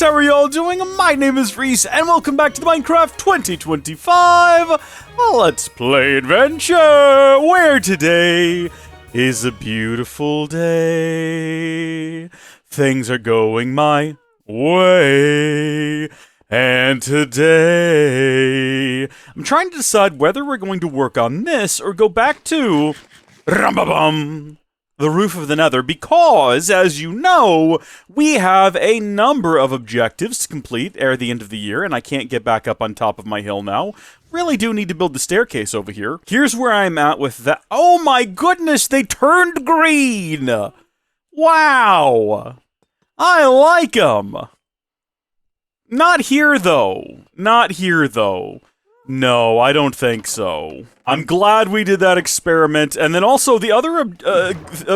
folks, how are y'all doing? My name is Reese, and welcome back to the Minecraft 2025 Let's Play Adventure, where today is a beautiful day. Things are going my way, and today I'm trying to decide whether we're going to work on this or go back to the roof of the Nether, because, as you know, we have a number of objectives to complete ere the end of the year, and I can't get back up on top of my hill now. Really do need to build the staircase over here. Here's where I'm at with that. Oh my goodness, they turned green! Wow! I like them! Not here, though. Not here, though. No, I don't think so. I'm glad we did that experiment. And then also the other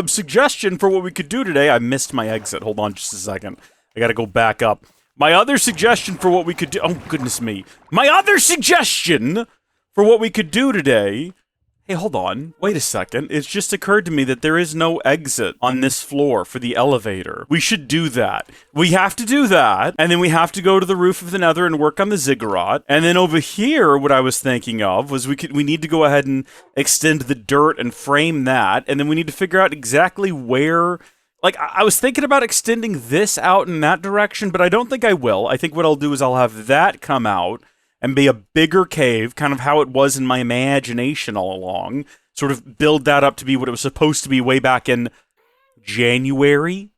suggestion for what we could do today, I missed my exit. Hold on just a second. I gotta go back up. My other suggestion for what we could do, oh goodness me. My other suggestion for what we could do today, hey, hold on, wait a second. It's just occurred to me that there is no exit on this floor for the elevator. We should do that. We have to do that, and then we have to go to the roof of the Nether and work on the ziggurat. And then over here, what I was thinking of was we need to go ahead and extend the dirt and frame that, and then we need to figure out exactly where. Like, I was thinking about extending this out in that direction, but I don't think I will. I think what I'll do is I'll have that come out and be a bigger cave, kind of how it was in my imagination all along. Sort of build that up to be what it was supposed to be way back in January,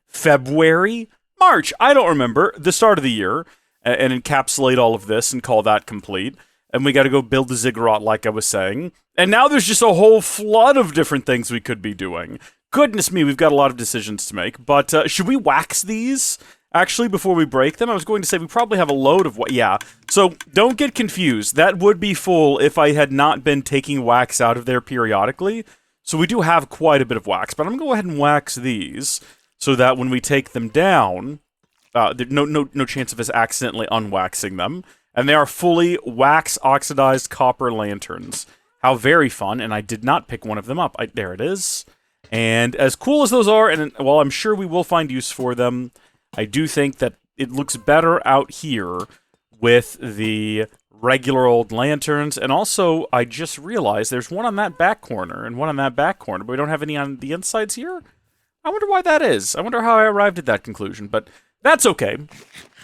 February, March. I don't remember. The start of the year. And encapsulate all of this and call that complete. And we got to go build the ziggurat like I was saying. And now there's just a whole flood of different things we could be doing. Goodness me, we've got a lot of decisions to make. But should we wax these? Actually, before we break them, I was going to say we probably have a load of what. Yeah, so don't get confused. That would be full if I had not been taking wax out of there periodically. So we do have quite a bit of wax, but I'm going to go ahead and wax these so that when we take them down, there's no chance of us accidentally unwaxing them. And they are fully wax-oxidized copper lanterns. How very fun, and I did not pick one of them up. There it is. And as cool as those are, and while I'm sure we will find use for them, I do think that it looks better out here with the regular old lanterns. And also, I just realized there's one on that back corner and one on that back corner, but we don't have any on the insides here? I wonder why that is. I wonder how I arrived at that conclusion, but that's okay.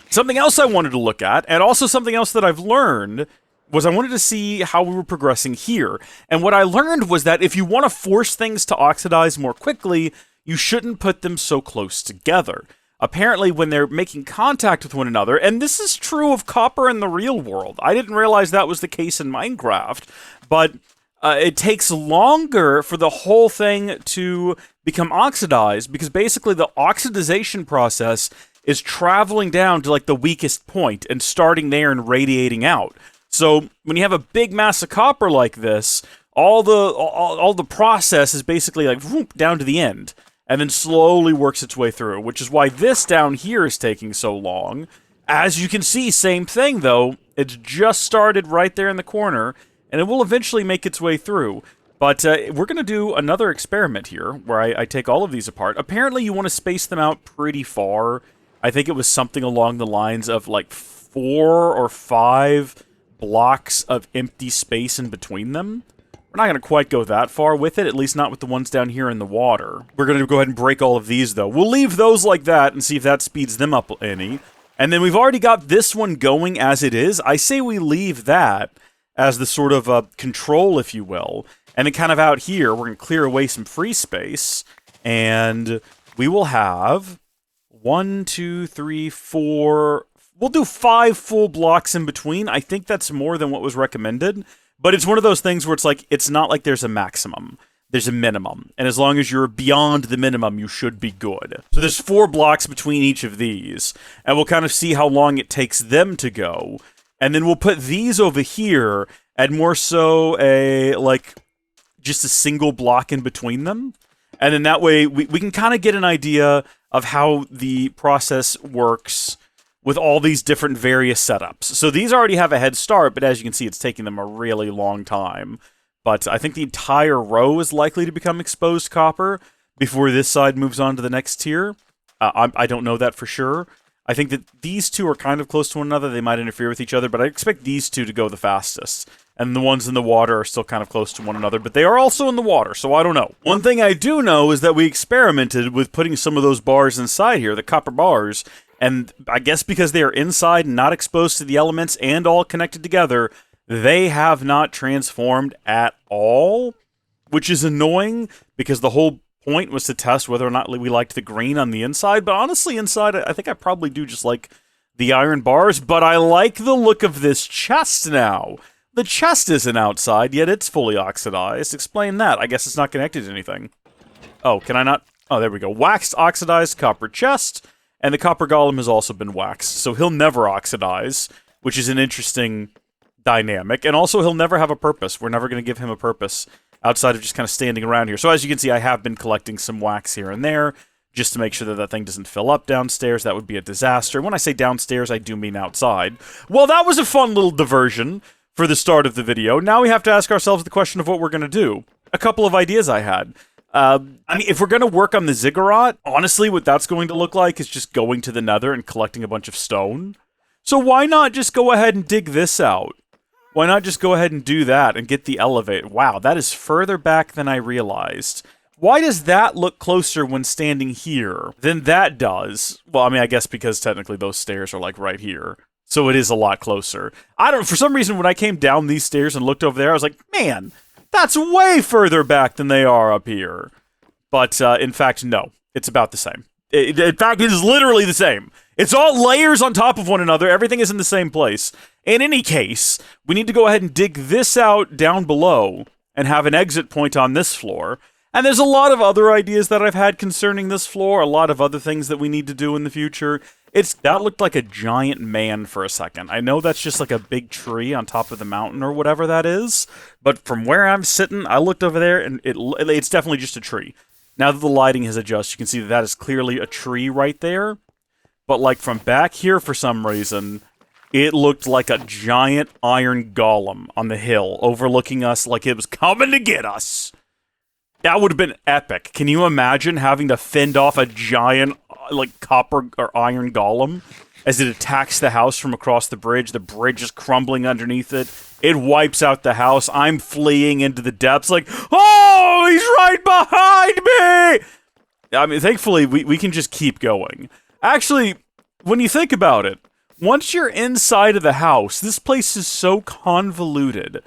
Something else I wanted to look at, and also something else that I've learned, was I wanted to see how we were progressing here. And what I learned was that if you want to force things to oxidize more quickly, you shouldn't put them so close together. Apparently, when they're making contact with one another, and this is true of copper in the real world. I didn't realize that was the case in Minecraft, but it takes longer for the whole thing to become oxidized, because basically the oxidization process is traveling down to like the weakest point and starting there and radiating out. So when you have a big mass of copper like this, all the process is basically like whoop, down to the end, and then slowly works its way through, which is why this down here is taking so long. As you can see, same thing though, it's just started right there in the corner, and it will eventually make its way through. But we're going to do another experiment here, where I take all of these apart. Apparently you want to space them out pretty far. I think it was something along the lines of like 4 or 5 blocks of empty space in between them. We're not going to quite go that far with it, at least not with the ones down here in the water. We're going to go ahead and break all of these, though. We'll leave those like that and see if that speeds them up any. And then we've already got this one going as it is. I say we leave that as the sort of control, if you will. And then kind of out here, we're going to clear away some free space. And we will have 1, 2, 3, 4... We'll do 5 full blocks in between. I think that's more than what was recommended. But it's one of those things where it's like, it's not like there's a maximum. There's a minimum. And as long as you're beyond the minimum, you should be good. So there's 4 blocks between each of these. And we'll kind of see how long it takes them to go. And then we'll put these over here, and more so just a single block in between them. And then that way, we can kind of get an idea of how the process works with all these different various setups. So these already have a head start, but as you can see, it's taking them a really long time. But I think the entire row is likely to become exposed copper before this side moves on to the next tier. I don't know that for sure. I think that these two are kind of close to one another. They might interfere with each other, but I expect these two to go the fastest. And the ones in the water are still kind of close to one another, but they are also in the water, so I don't know. One thing I do know is that we experimented with putting some of those bars inside here, the copper bars, and I guess because they are inside and not exposed to the elements and all connected together, they have not transformed at all, which is annoying because the whole point was to test whether or not we liked the green on the inside, but honestly, inside, I think I probably do just like the iron bars, but I like the look of this chest now. The chest isn't outside, yet it's fully oxidized. Explain that. I guess it's not connected to anything. Oh, can I not? Oh, there we go. Waxed, oxidized, copper chest, and the copper golem has also been waxed, so he'll never oxidize, which is an interesting dynamic, and also he'll never have a purpose. We're never going to give him a purpose outside of just kind of standing around here. So as you can see, I have been collecting some wax here and there, just to make sure that that thing doesn't fill up downstairs. That would be a disaster. When I say downstairs, I do mean outside. Well, that was a fun little diversion for the start of the video. Now we have to ask ourselves the question of what we're going to do. A couple of ideas I had. I mean, if we're going to work on the ziggurat, honestly, what that's going to look like is just going to the nether and collecting a bunch of stone. So why not just go ahead and dig this out? Why not just go ahead and do that and get the elevator? Wow, that is further back than I realized. Why does that look closer when standing here than that does? Well, I mean, I guess because technically those stairs are like right here. So it is a lot closer. I don't, for some reason, when I came down these stairs and looked over there, I was like, man, that's way further back than they are up here. But in fact, no, it's about the same. In fact, it is literally the same. It's all layers on top of one another. Everything is in the same place. In any case, we need to go ahead and dig this out down below and have an exit point on this floor. And there's a lot of other ideas that I've had concerning this floor, a lot of other things that we need to do in the future. That looked like a giant man for a second. I know that's just like a big tree on top of the mountain or whatever that is, but from where I'm sitting, I looked over there and it's definitely just a tree. Now that the lighting has adjusted, you can see that that is clearly a tree right there. But like from back here for some reason, it looked like a giant iron golem on the hill overlooking us like it was coming to get us. That would have been epic. Can you imagine having to fend off a giant like copper or iron golem as it attacks the house from across the bridge? The bridge is crumbling underneath it. It wipes out the house. I'm fleeing into the depths like, oh, he's right behind me! I mean, thankfully, we can just keep going. Actually, when you think about it, once you're inside of the house, this place is so convoluted.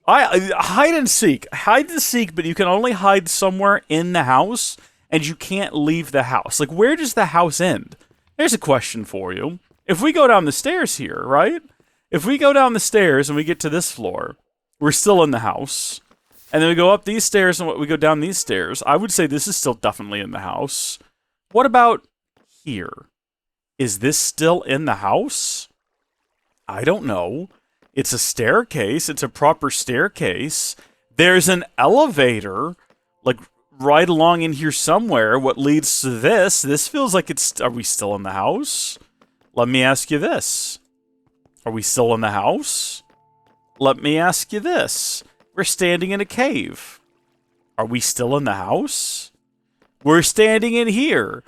Hide and seek, but you can only hide somewhere in the house, and you can't leave the house. Like, where does the house end? There's a question for you. If we go down the stairs here, right? If we go down the stairs and we get to this floor, we're still in the house. And then we go up these stairs and we go down these stairs. I would say this is still definitely in the house. What about here? Is this still in the house? I don't know. It's a staircase. It's a proper staircase. There's an elevator, like, right along in here somewhere. What leads to this? This feels like it's... Are we still in the house? Let me ask you this. Are we still in the house? Let me ask you this. We're standing in a cave. Are we still in the house? We're standing in here.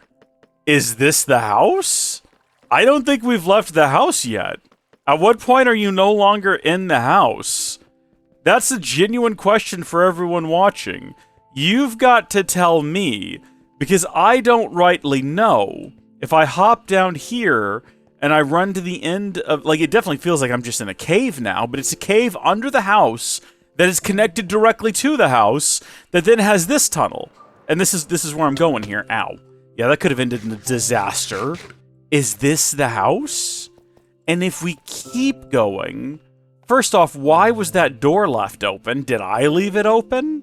Is this the house? I don't think we've left the house yet. At what point are you no longer in the house? That's a genuine question for everyone watching. You've got to tell me, because I don't rightly know. If I hop down here and I run to the end of... Like, it definitely feels like I'm just in a cave now, but it's a cave under the house that is connected directly to the house that then has this tunnel. And this is where I'm going here. Ow. Yeah, that could have ended in a disaster. Is this the house? And if we keep going... First off, why was that door left open? Did I leave it open?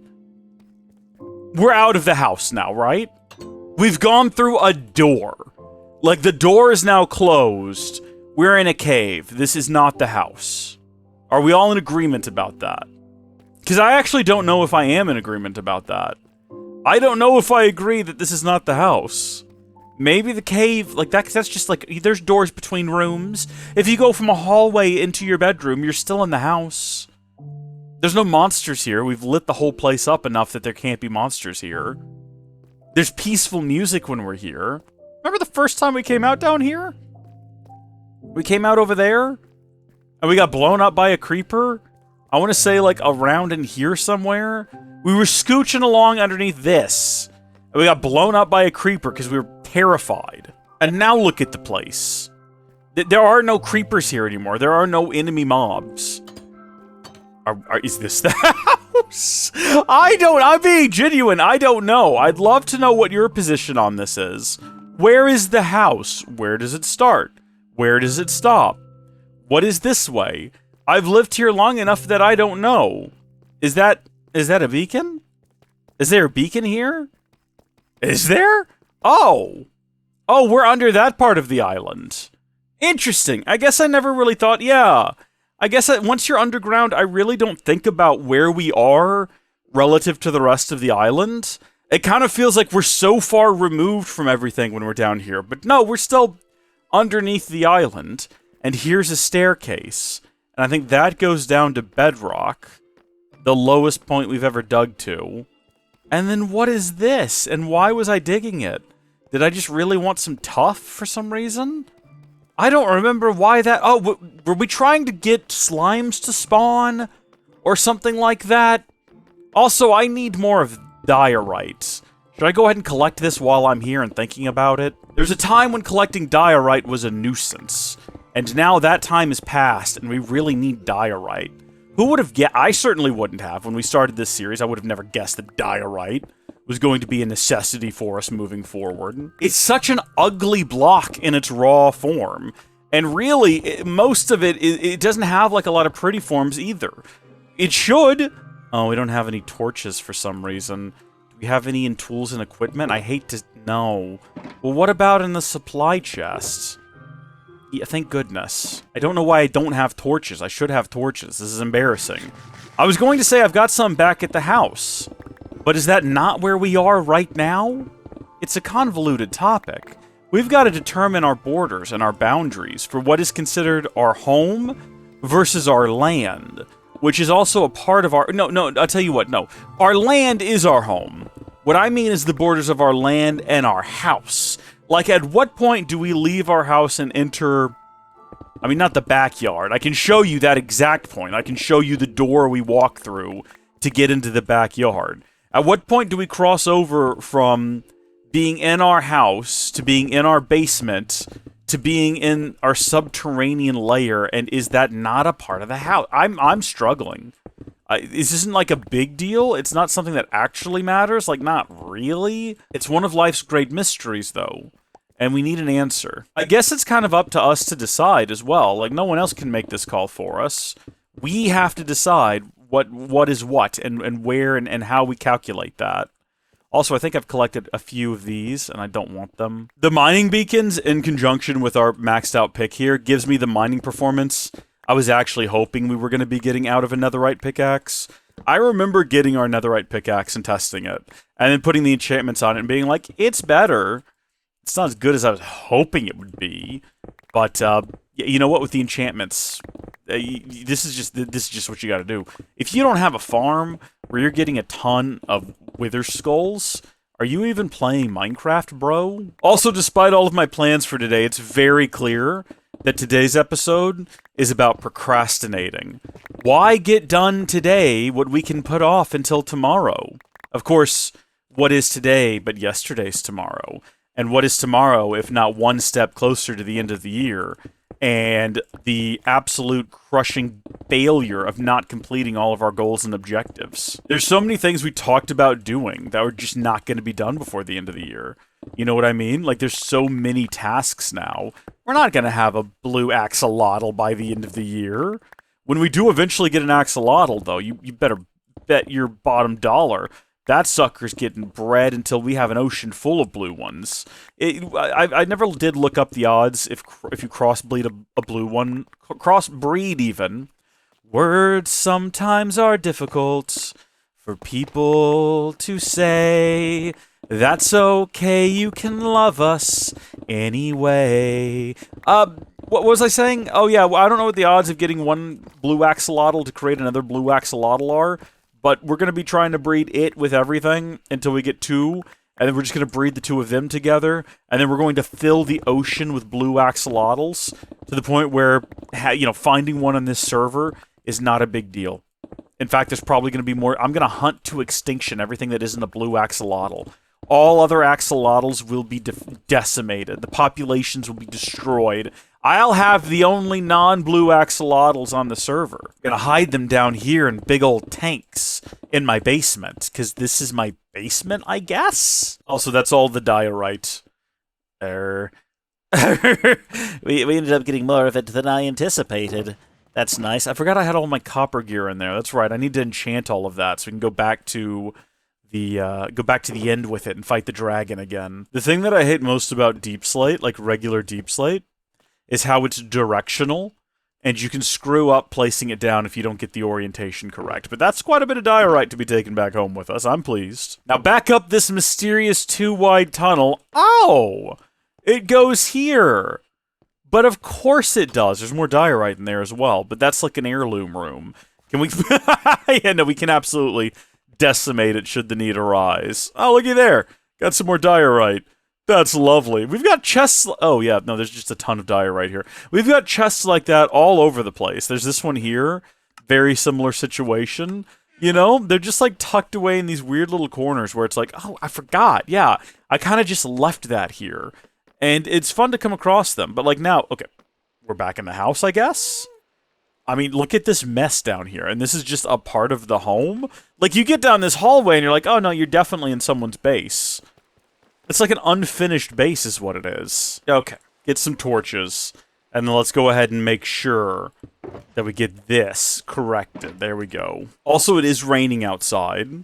We're out of the house now, right? We've gone through a door. Like, the door is now closed. We're in a cave. This is not the house. Are we all in agreement about that? Because I actually don't know if I am in agreement about that. I don't know if I agree that this is not the house. Maybe the cave, like, that's just like, there's doors between rooms. If you go from a hallway into your bedroom, you're still in the house. There's no monsters here. We've lit the whole place up enough that there can't be monsters here. There's peaceful music when we're here. Remember the first time we came out down here? We came out over there, and we got blown up by a creeper. I want to say, like, around in here somewhere. We were scooching along underneath this, and we got blown up by a creeper because we were terrified. And now look at the place. There are no creepers here anymore. There are no enemy mobs. Is this the house? I'm being genuine. I don't know. I'd love to know what your position on this is. Where is the house? Where does it start? Where does it stop? What is this way? I've lived here long enough that I don't know. Is that a beacon? Is there a beacon here? Is there? Oh, we're under that part of the island. Interesting. I guess I never really thought, yeah. I guess once you're underground, I really don't think about where we are relative to the rest of the island. It kind of feels like we're so far removed from everything when we're down here. But no, we're still underneath the island. And here's a staircase. And I think that goes down to bedrock, the lowest point we've ever dug to. And then what is this? And why was I digging it? Did I just really want some tuff for some reason? I don't remember why that... Oh, were we trying to get slimes to spawn? Or something like that? Also, I need more of diorite. Should I go ahead and collect this while I'm here and thinking about it? There's a time when collecting diorite was a nuisance. And now that time is past, and we really need diorite. Who would have guessed? I certainly wouldn't have. When we started this series, I would have never guessed that diorite was going to be a necessity for us moving forward. It's such an ugly block in its raw form. And really, most of it doesn't have like a lot of pretty forms either. It should. Oh, we don't have any torches for some reason. Do we have any in tools and equipment? I hate to know. Well, what about in the supply chest? Yeah, thank goodness. I don't know why I don't have torches. I should have torches. This is embarrassing. I was going to say I've got some back at the house. But is that not where we are right now? It's a convoluted topic. We've got to determine our borders and our boundaries for what is considered our home versus our land, which is also a part of our... No, I'll tell you what, no. Our land is our home. What I mean is the borders of our land and our house. Like, at what point do we leave our house and enter... I mean, not the backyard. I can show you that exact point. I can show you the door we walk through to get into the backyard. At what point do we cross over from being in our house to being in our basement to being in our subterranean layer, and is that not a part of the house? I'm struggling. This isn't like a big deal. It's not something that actually matters. Like, not really. It's one of life's great mysteries, though, and we need an answer. I guess it's kind of up to us to decide as well. Like, no one else can make this call for us. We have to decide what is what, and where, and how we calculate that. Also, I think I've collected a few of these, and I don't want them. The mining beacons, in conjunction with our maxed out pick here, gives me the mining performance I was actually hoping we were going to be getting out of a netherite pickaxe. I remember getting our netherite pickaxe and testing it, and then putting the enchantments on it and being like, it's better. It's not as good as I was hoping it would be, but you know what, with the enchantments... this is just what you got to do. If you don't have a farm where you're getting a ton of wither skulls, are you even playing Minecraft, bro? Also, despite all of my plans for today, it's very clear that today's episode is about procrastinating. Why get done today what we can put off until tomorrow? Of course, what is today but yesterday's tomorrow? And what is tomorrow if not one step closer to the end of the year? And the absolute crushing failure of not completing all of our goals and objectives. There's so many things we talked about doing that were just not going to be done before the end of the year. You know what I mean? Like, there's so many tasks now. We're not going to have a blue axolotl by the end of the year. When we do eventually get an axolotl, though, you better bet your bottom dollar that sucker's getting bred until we have an ocean full of blue ones. I never did look up the odds if you crossbreed a blue one. Crossbreed, even. Words sometimes are difficult for people to say. That's okay, you can love us anyway. What was I saying? Oh yeah, well, I don't know what the odds of getting one blue axolotl to create another blue axolotl are. But we're going to be trying to breed it with everything until we get 2, and then we're just going to breed the two of them together, and then we're going to fill the ocean with blue axolotls to the point where, finding one on this server is not a big deal. In fact, there's probably going to be more. I'm going to hunt to extinction everything that isn't a blue axolotl. All other axolotls will be decimated. The populations will be destroyed. I'll have the only non-blue axolotls on the server. I'm going to hide them down here in big old tanks in my basement, because this is my basement, I guess? Also, that's all the diorite. We ended up getting more of it than I anticipated. That's nice. I forgot I had all my copper gear in there. That's right. I need to enchant all of that so we can go back to the end with it and fight the dragon again. The thing that I hate most about Deep Slate, like regular Deep Slate, is how it's directional, and you can screw up placing it down if you don't get the orientation correct. But that's quite a bit of diorite to be taken back home with us. I'm pleased. Now back up this mysterious 2-wide tunnel. Oh! It goes here! But of course it does. There's more diorite in there as well, but that's like an heirloom room. Can we... Yeah, no, we can absolutely decimate it should the need arise. Oh, looky there. Got some more diorite. That's lovely. We've got chests... Oh, yeah, no, there's just a ton of diorite here. We've got chests like that all over the place. There's this one here. Very similar situation. You know, they're just like tucked away in these weird little corners where it's like, oh, I forgot. Yeah, I kind of just left that here. And it's fun to come across them. But like now, okay, we're back in the house, I guess? I mean, look at this mess down here. And this is just a part of the home. Like, you get down this hallway and you're like, oh, no, you're definitely in someone's base. It's like an unfinished base is what it is. Okay, get some torches. And then let's go ahead and make sure that we get this corrected. There we go. Also, it is raining outside.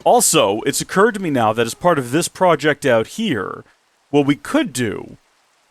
Also, it's occurred to me now that as part of this project out here, what we could do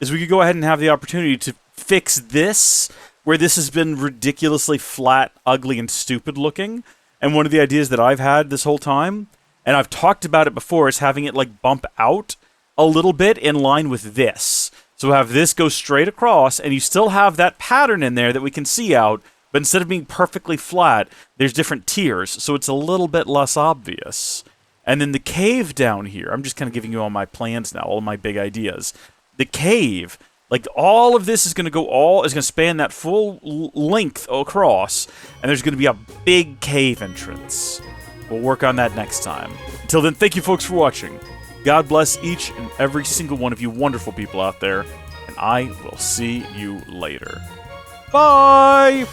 is we could go ahead and have the opportunity to fix this, where this has been ridiculously flat, ugly, and stupid looking. And one of the ideas that I've had this whole time, and I've talked about it before, is having it like bump out a little bit in line with this. So have this go straight across, and you still have that pattern in there that we can see out, but instead of being perfectly flat, there's different tiers, so it's a little bit less obvious. And then the cave down here, I'm just kind of giving you all my plans now, all my big ideas. The cave, like all of this is going to span that full length across, and there's going to be a big cave entrance. We'll work on that next time. Until then, thank you folks for watching. God bless each and every single one of you wonderful people out there, and I will see you later. Bye!